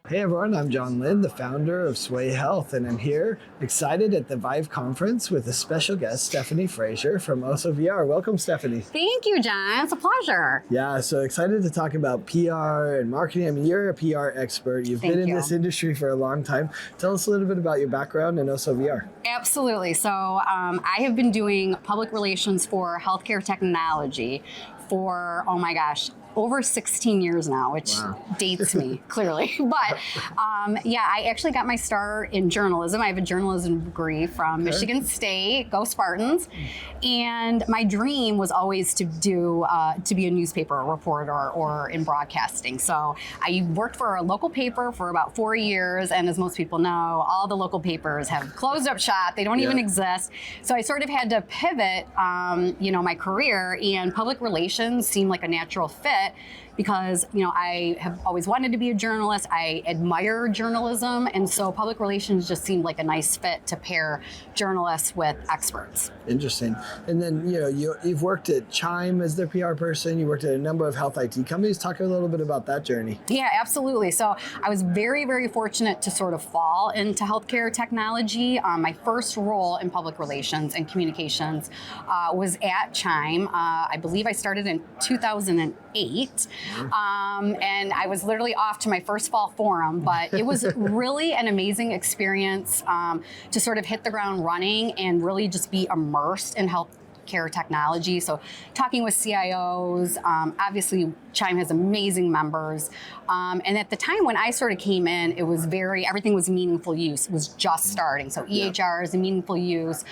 Hey everyone, I'm John Lynn, the founder of Sway Health, and I'm here excited at the ViVE conference with a special guest, Stephanie Fraser from Osso VR. Welcome, Stephanie. Thank you, John. It's a pleasure. Yeah, so excited to talk about PR and marketing. I mean, you're a PR expert. You've been in this industry for a long time. Tell us a little bit about your background in Osso VR. Absolutely. So I have been doing public relations for healthcare technology for, oh my gosh, over 16 years now, which dates me clearly. But yeah, I actually got my start in journalism. I have a journalism degree from Michigan State, go Spartans. And my dream was always to be a newspaper reporter or in broadcasting. So I worked for a local paper for about 4 years. And as most people know, all the local papers have closed up shop. They don't even exist. So I sort of had to pivot, my career, and public relations seemed like a natural fit. Because, I have always wanted to be a journalist. I admire journalism. And so public relations just seemed like a nice fit to pair journalists with experts. Interesting. And then, you've worked at Chime as their PR person. You worked at a number of health IT companies. Talk a little bit about that journey. Yeah, absolutely. So I was very, very fortunate to sort of fall into healthcare technology. My first role in public relations and communications was at Chime. I believe I started in 2008. And I was literally off to my first fall forum, but it was really an amazing experience to sort of hit the ground running and really just be immersed in healthcare technology. So talking with CIOs, obviously Chime has amazing members. And at the time when I sort of came in, it was everything was meaningful use. It was just starting. So EHRs and meaningful use.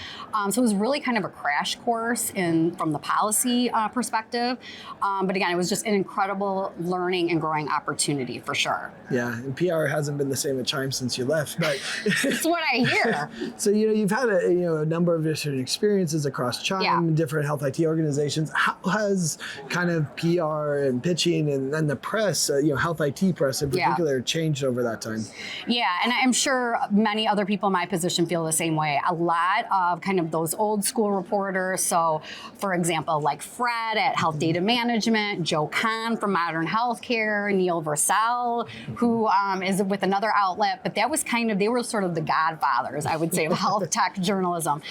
So it was really kind of a crash course from the policy perspective. But again, it was just an incredible learning and growing opportunity for sure. Yeah, and PR hasn't been the same at Chime since you left, but that's what I hear. So you've had a number of different experiences across Chime, different health IT organizations. How has kind of PR and pitching and the press, health IT press in particular, changed over that time? Yeah, and I'm sure many other people in my position feel the same way. A lot of kind of those old school reporters. So, for example, like Fred at Health Data Management, Joe Kahn from Modern Healthcare, Neil Versell, who is with another outlet. But that was they were sort of the godfathers, I would say, of health tech journalism.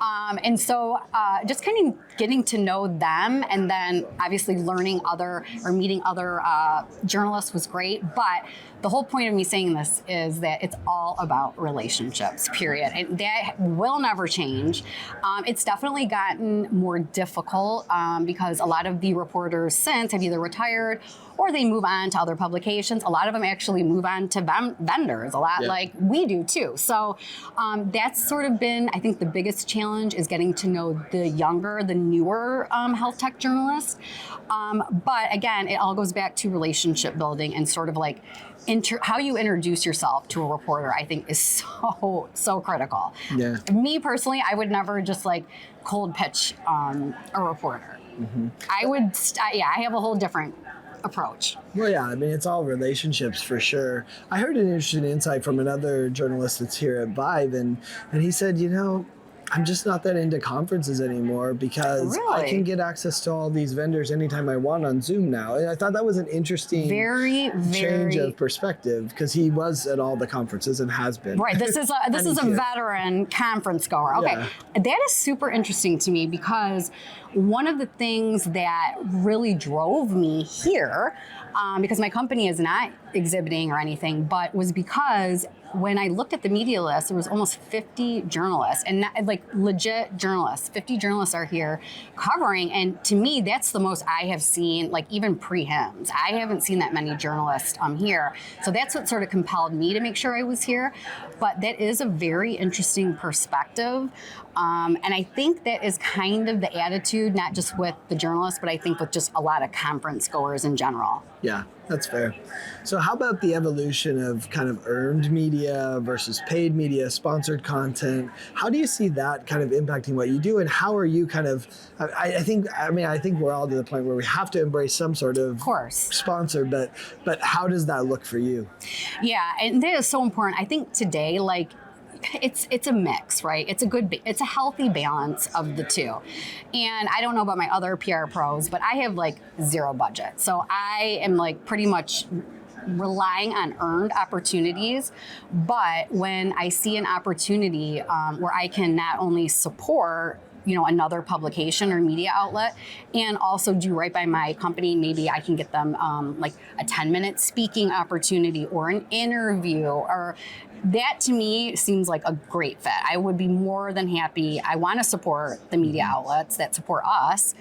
And so just kind of getting to know them, and then obviously meeting other journalists was great. But the whole point of me saying this is that it's all about relationships, period. And that will never change. It's definitely gotten more difficult because a lot of the reporters since have either retired or they move on to other publications. A lot of them actually move on to vendors, a lot like we do too. So that's sort of been, I think, the biggest challenge is getting to know the newer health tech journalists. But again, it all goes back to relationship building and sort of like how you introduce yourself to a reporter, I think, is so critical. Yeah. Me personally, I would never just cold pitch a reporter. Mm-hmm. I have a whole different approach. Well, yeah, I mean, it's all relationships for sure. I heard an interesting insight from another journalist that's here at ViVE, and he said, I'm just not that into conferences anymore because I can get access to all these vendors anytime I want on Zoom now. And I thought that was an interesting change of perspective because he was at all the conferences and has been. Right. This is a veteran conference goer. Okay. Yeah. That is super interesting to me because one of the things that really drove me here, because my company is not exhibiting or anything, but was because when I looked at the media list, there was almost 50 journalists, and legit journalists. 50 journalists are here covering, and to me, that's the most I have seen, even pre-HIMSS. I haven't seen that many journalists here. So that's what sort of compelled me to make sure I was here. But that is a very interesting perspective. And I think that is kind of the attitude, not just with the journalists, but I think with just a lot of conference goers in general. Yeah, that's fair. So how about the evolution of kind of earned media versus paid media, sponsored content? How do you see that kind of impacting what you do? And how are you kind of, I think we're all to the point where we have to embrace some sort of sponsor, but how does that look for you? Yeah, and that is so important. I think today, it's a mix, right? It's a healthy balance of the two. And I don't know about my other PR pros, but I have zero budget. So I am pretty much relying on earned opportunities. But when I see an opportunity where I can not only support another publication or media outlet, and also do right by my company. Maybe I can get them like a 10-minute speaking opportunity or an interview, or that to me seems like a great fit. I would be more than happy. I want to support the media outlets that support us.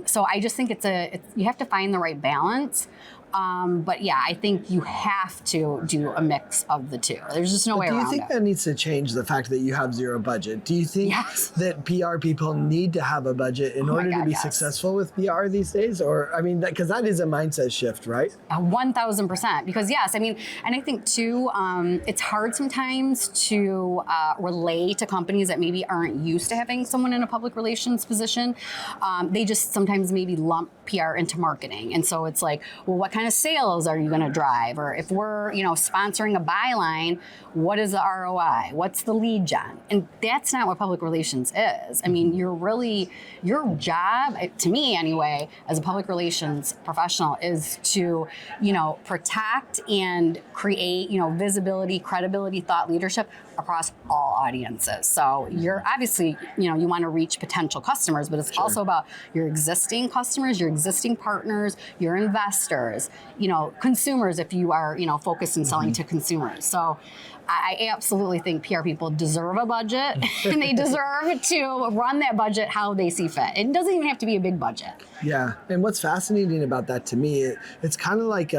So I just think you have to find the right balance. But yeah, I think you have to do a mix of the two. There's just no way around it. Do you think that needs to change the fact that you have zero budget? Do you think that PR people need to have a budget in order to be successful with PR these days? Or, I mean, because that is a mindset shift, right? 1,000%. Because yes, I mean, and I think too, it's hard sometimes to relay to companies that maybe aren't used to having someone in a public relations position. They just sometimes maybe lump PR into marketing. And so it's like, well, what kind of sales are you going to drive? Or if we're, sponsoring a byline, what is the ROI? What's the lead gen? And that's not what public relations is. I mean, your job, to me anyway, as a public relations professional is to, protect and create, visibility, credibility, thought leadership across all audiences. So you're obviously, you want to reach potential customers, but it's also about your existing customers, your existing partners, your investors, consumers if you are, focused in selling to consumers. So I absolutely think PR people deserve a budget and they deserve to run that budget how they see fit. It doesn't even have to be a big budget. Yeah, and what's fascinating about that to me, it's kind of like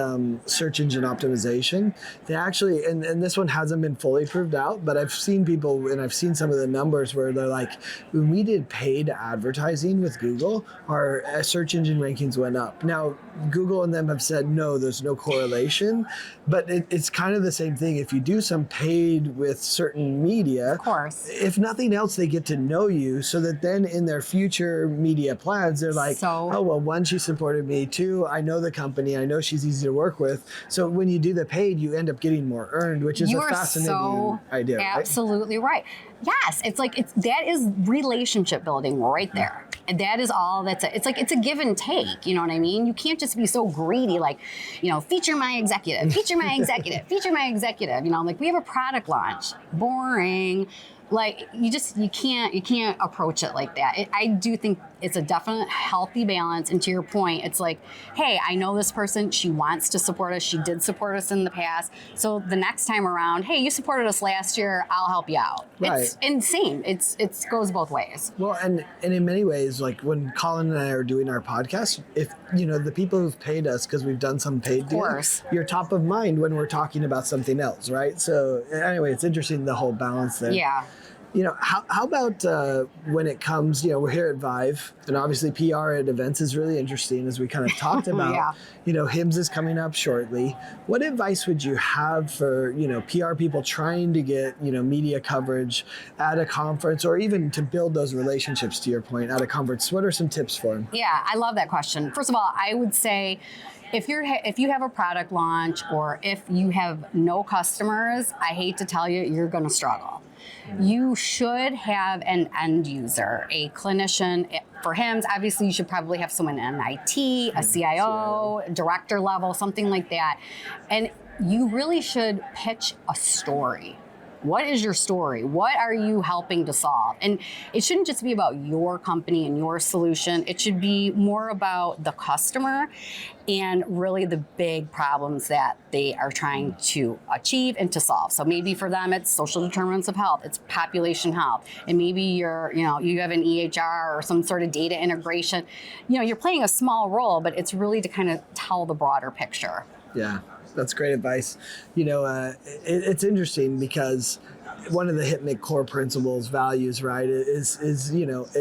search engine optimization. They actually, and this one hasn't been fully proved out, but I've seen people and I've seen some of the numbers where they're like, when we did paid advertising with Google, our search engine rankings went up. Now, Google and them have said, no, there's no correlation, but it's kind of the same thing. If you do some paid with certain media, of course, if nothing else, they get to know you so that then in their future media plans, they're like, oh, well, one, she supported me. Two, I know the company. I know she's easy to work with. So when you do the paid, you end up getting more earned, which is a fascinating idea. Absolutely right. Yes, that is relationship building right there. And that is all it's a give and take, you know what I mean? You can't just be so greedy, like, feature my executive, feature my executive, feature my executive, like we have a product launch, boring. Like you can't approach it like that. I do think it's a definite healthy balance. And to your point, it's like, hey, I know this person, she wants to support us. She did support us in the past. So the next time around, hey, you supported us last year, I'll help you out. Right. It's insane. It goes both ways. Well, and in many ways, like when Colin and I are doing our podcast, if the people who've paid us because we've done some paid deals, you're top of mind when we're talking about something else, right? So anyway, it's interesting, the whole balance there. Yeah. How about when it comes, we're here at ViVE, and obviously PR at events is really interesting, as we kind of talked about. HIMSS is coming up shortly. What advice would you have for, PR people trying to get, media coverage at a conference, or even to build those relationships, to your point, at a conference? What are some tips for them? Yeah, I love that question. First of all, I would say, if you have a product launch or if you have no customers, I hate to tell you, you're going to struggle. You should have an end user, a clinician. For HIMSS, obviously, you should probably have someone in IT, a CIO, director level, something like that. And you really should pitch a story. What is your story? What are you helping to solve? And it shouldn't just be about your company and your solution. It should be more about the customer and really the big problems that they are trying to achieve and to solve. So maybe for them, it's social determinants of health, it's population health, and maybe you have an EHR or some sort of data integration. You're playing a small role, but it's really to kind of tell the broader picture. Yeah. That's great advice. It's interesting because one of the HIPMIC core principles, values, right, is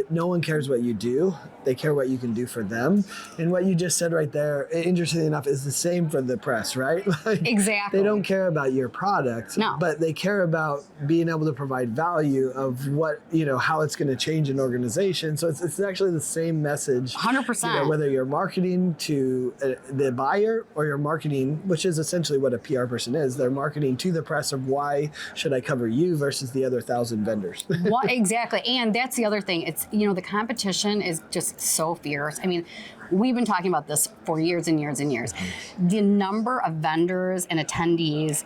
no one cares what you do. They care what you can do for them. And what you just said right there, interestingly enough, is the same for the press, right? Exactly. They don't care about your product, but they care about being able to provide value of what, how it's going to change an organization. So it's actually the same message. 100%. Whether you're marketing to the buyer or you're marketing, which is essentially what a PR person is, they're marketing to the press of why should I cover you you versus the other 1,000 vendors. Well, exactly. And that's the other thing. It's, the competition is just so fierce. I mean, we've been talking about this for years and years and years. The number of vendors and attendees,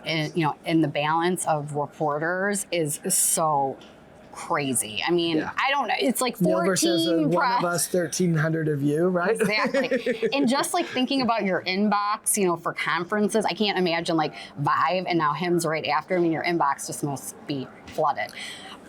in the balance of reporters is so crazy. I mean, I don't know. It's like 14 says, one of us, 1,300 of you, right? Exactly. And just like thinking about your inbox, for conferences, I can't imagine like ViVE and now HIMSS right after. I mean, your inbox just must be flooded.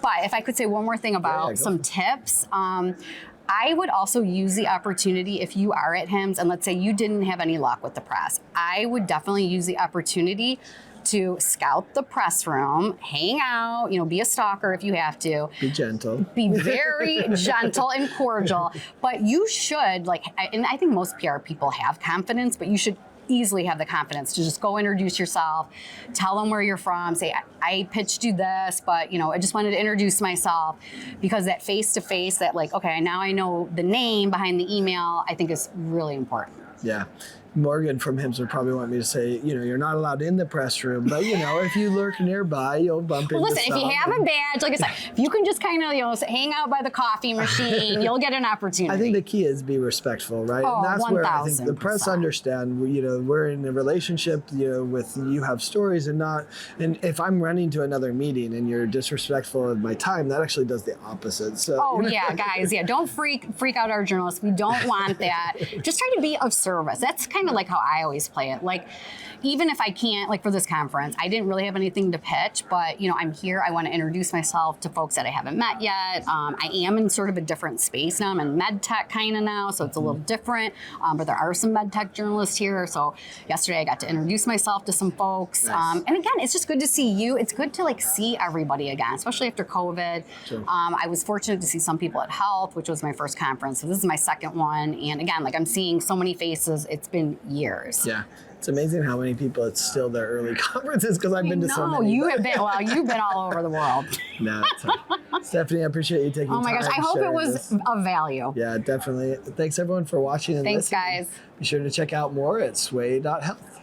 But if I could say one more thing about some tips, I would also use the opportunity if you are at HIMSS and let's say you didn't have any luck with the press. I would definitely use the opportunity to scout the press room, hang out, be a stalker if you have to. Be gentle. Be very gentle and cordial. But you should, and I think most PR people have confidence, but you should easily have the confidence to just go introduce yourself, tell them where you're from, say, I pitched you this, but I just wanted to introduce myself, because that face-to-face, that okay, now I know the name behind the email, I think is really important. Yeah. Morgan from HIMSS would probably want me to say, you're not allowed in the press room, but if you lurk nearby, you'll bump into Listen, if you have a badge, like I said, if you can just kind of, hang out by the coffee machine, you'll get an opportunity. I think the key is be respectful, right? Oh, and that's 1,000%. where I think the press understand, we're in a relationship, with you have stories and if I'm running to another meeting and you're disrespectful of my time, that actually does the opposite. So, yeah, guys, don't freak out our journalists. We don't want that. Just try to be of service. That's kind of like how I always play it. Even if I can't, for this conference, I didn't really have anything to pitch, but I'm here. I want to introduce myself to folks that I haven't met yet. I am in sort of a different space now. I'm in med tech kind of now, so it's a little different. But there are some med tech journalists here. So yesterday I got to introduce myself to some folks. Nice. And again, it's just good to see you. It's good to see everybody again, especially after COVID. Sure. I was fortunate to see some people at Health, which was my first conference. So this is my second one. And again, I'm seeing so many faces. It's been years. Yeah. It's amazing how many people it's still their early conferences, because I've been to so many. You've been all over the world. No, Stephanie, I appreciate you taking time. Oh my gosh, I hope it was of value. Yeah, definitely. Thanks everyone for watching and Thanks, listening. guys. Be sure to check out more at sway.health.